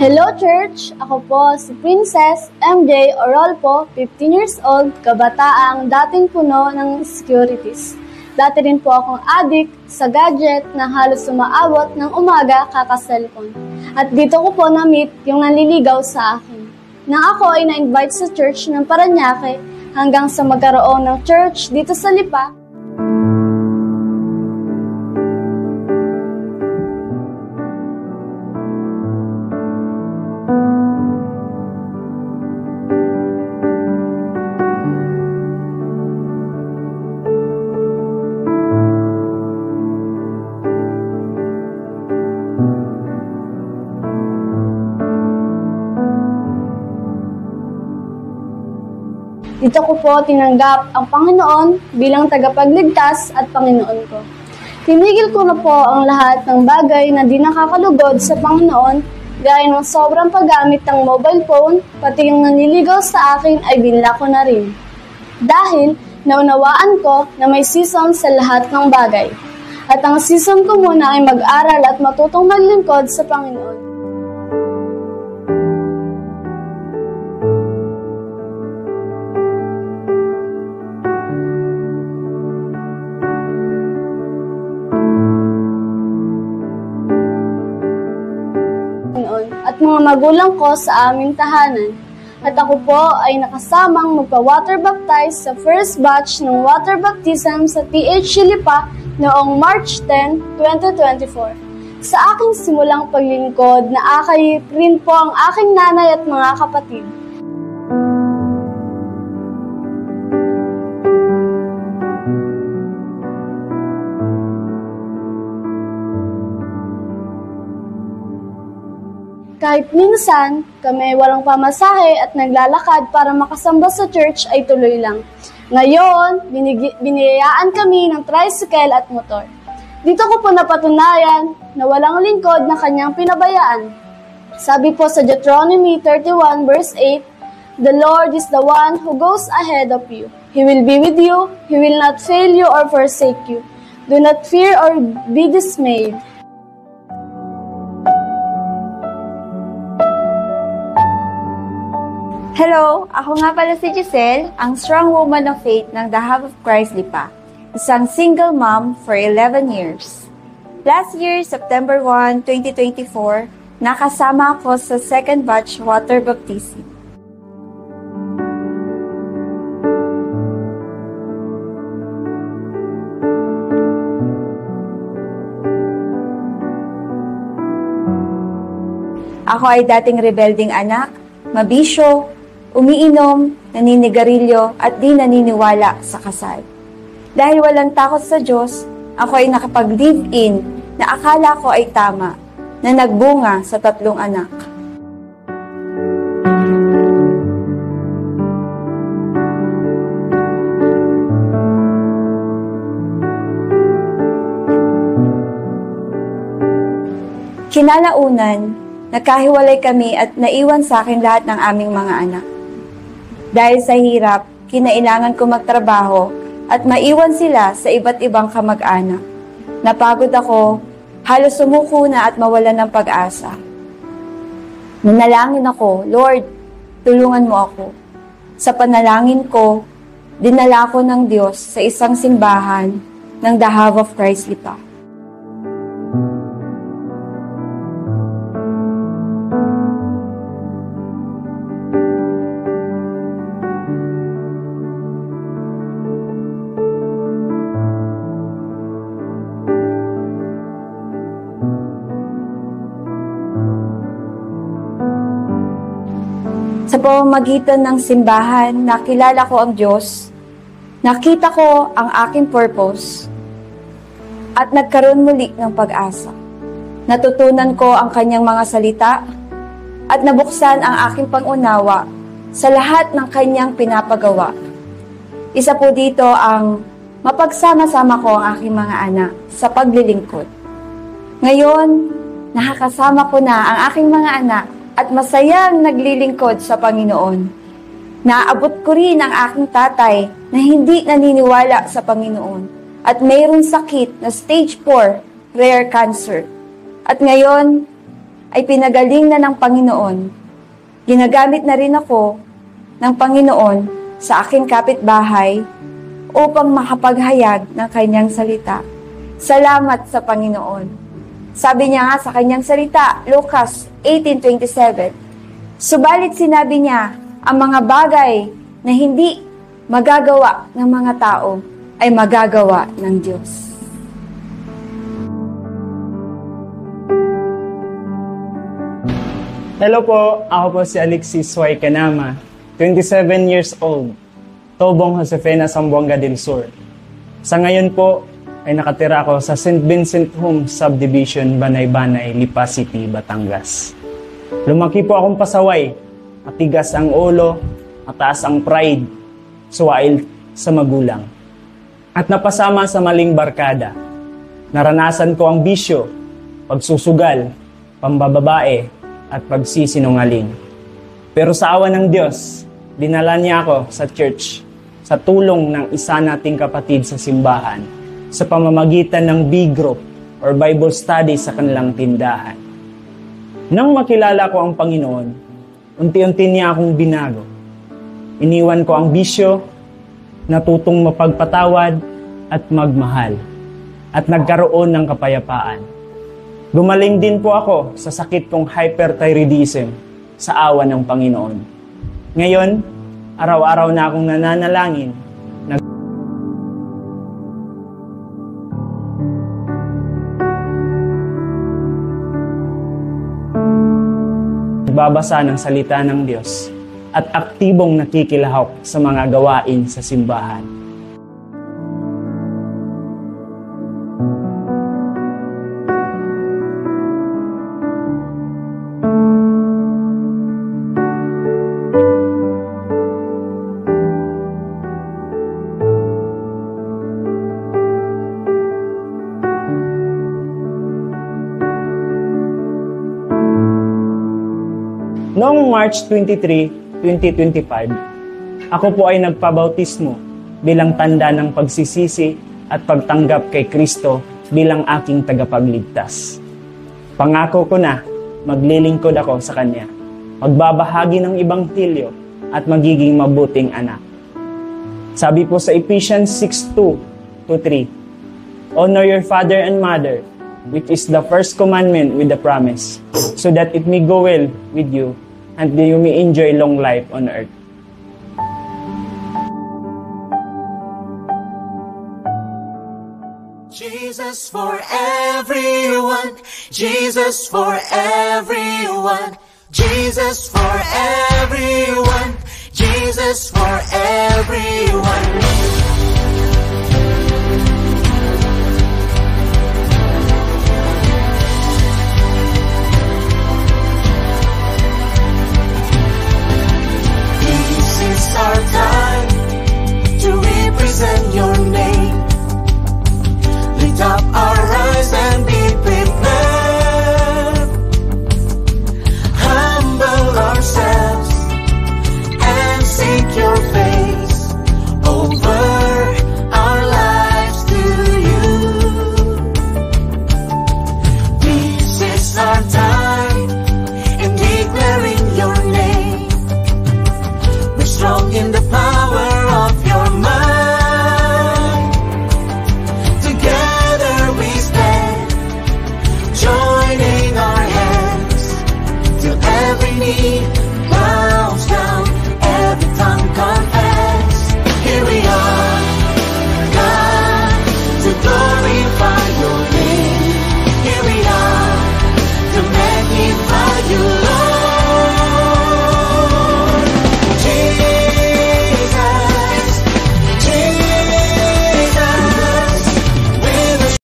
Hello Church! Ako po si Princess MJ Orolpo, 15 years old, kabataang dating puno ng securities. Dati rin po akong addict sa gadget na halos umaabot ng umaga kakaselfon. At dito ko po na-meet yung nanliligaw sa akin. Nang ako ay na-invite sa church ng Parañaque hanggang sa magkaroon ng church dito sa Lipa. Dito ko po tinanggap ang Panginoon bilang tagapagligtas at Panginoon ko. Tinigil ko na po ang lahat ng bagay na di nakakalugod sa Panginoon, gaya ng sobrang paggamit ng mobile phone, pati yung nanliligaw sa akin ay binla ko na rin. Dahil naunawaan ko na may season sa lahat ng bagay. At ang season ko muna ay mag-aral at matutong maglingkod sa Panginoon. At mga magulang ko sa aming tahanan. At ako po ay nakasamang magpa-water baptize sa first batch ng water baptism sa THC Lipa noong March 10, 2024. Sa aking simulang paglingkod, naakay rin po ang aking nanay at mga kapatid. Kahit minsan, kami walang pamasahe at naglalakad para makasamba sa church ay tuloy lang. Ngayon, biniyayaan kami ng tricycle at motor. Dito ko po napatunayan na walang lingkod na kanyang pinabayaan. Sabi po sa Deuteronomy 31 verse 8, "The Lord is the one who goes ahead of you. He will be with you. He will not fail you or forsake you. Do not fear or be dismayed." Hello! Ako nga pala si Giselle, ang strong woman of faith ng The House of Christ Lipa. Isang single mom for 11 years. Last year, September 1, 2024, nakasama ako sa second batch water baptism. Ako ay dating rebelding anak, mabisyo, umiinom, naninigarilyo at di naniniwala sa kasal. Dahil walang takot sa Diyos, ako ay nakapag-live-in na akala ko ay tama, na nagbunga sa 3 anak. Kinalaunan, nagkahiwalay kami at naiwan sa akin lahat ng aming mga anak. Dahil sa hirap, kinailangan ko magtrabaho at maiwan sila sa iba't ibang kamag-anak. Napagod ako, halos sumuko na at mawalan ng pag-asa. Nanalangin ako, "Lord, tulungan mo ako." Sa panalangin ko, dinala ko ng Diyos sa isang simbahan ng The House of Christ Lipa. Sa pamamagitan ng simbahan, nakilala ko ang Diyos, nakita ko ang aking purpose, at nagkaroon muli ng pag-asa. Natutunan ko ang kanyang mga salita, at nabuksan ang aking pangunawa sa lahat ng kanyang pinapagawa. Isa po dito ang mapagsama-sama ko ang aking mga anak sa paglilingkod. Ngayon, nakakasama ko na ang aking mga anak at masayang naglilingkod sa Panginoon. Naabot ko rin ang aking tatay na hindi naniniwala sa Panginoon at mayroong sakit na stage 4 rare cancer. At ngayon, ay pinagaling na ng Panginoon. Ginagamit na rin ako ng Panginoon sa aking kapitbahay upang makapaghayag ng kanyang salita. Salamat sa Panginoon. Sabi niya nga sa kanyang salita, Lucas 18:27, subalit sinabi niya, ang mga bagay na hindi magagawa ng mga tao ay magagawa ng Diyos. Hello po, ako po si Alexis Y. Canama, 27 years old, Tobong Josefina, Zamboanga del Sur. Sa ngayon po ay nakatira ako sa St. Vincent Home Subdivision, Banay-Banay, Lipa City, Batangas. Lumaki po akong pasaway, matigas ang ulo, mataas ang pride, suwail sa magulang. At napasama sa maling barkada. Naranasan ko ang bisyo, pagsusugal, pambababae, at pagsisinungaling. Pero sa awa ng Diyos, dinala niya ako sa church sa tulong ng isa nating kapatid sa simbahan sa pamamagitan ng B-group or Bible study sa kanilang tindahan. Nang makilala ko ang Panginoon, unti-unti niya akong binago. Iniwan ko ang bisyo, natutong mapagpatawad at magmahal, at nagkaroon ng kapayapaan. Gumaling din po ako sa sakit kong hyperthyroidism sa awa ng Panginoon. Ngayon, araw-araw na akong nananalangin. Nagbabasa ng salita ng Diyos at aktibong nakikilahok sa mga gawain sa simbahan. Noong March 23, 2025, ako po ay nagpabautismo bilang tanda ng pagsisisi at pagtanggap kay Kristo bilang aking tagapagligtas. Pangako ko na maglilingkod ako sa Kanya, magbabahagi ng Ebanghelyo at magiging mabuting anak. Sabi po sa Ephesians 6:2-3, honor your father and mother, which is the first commandment with the promise, so that it may go well with you and you may enjoy long life on earth. Jesus for everyone, Jesus for everyone, Jesus for everyone, Jesus for everyone. Our time to represent your name. Lift up our eyes and be prepared. Humble ourselves and seek your face over our lives to you. This is our time in declaring your name. Strong in the power of your mind. Together we stand, joining our hands till every knee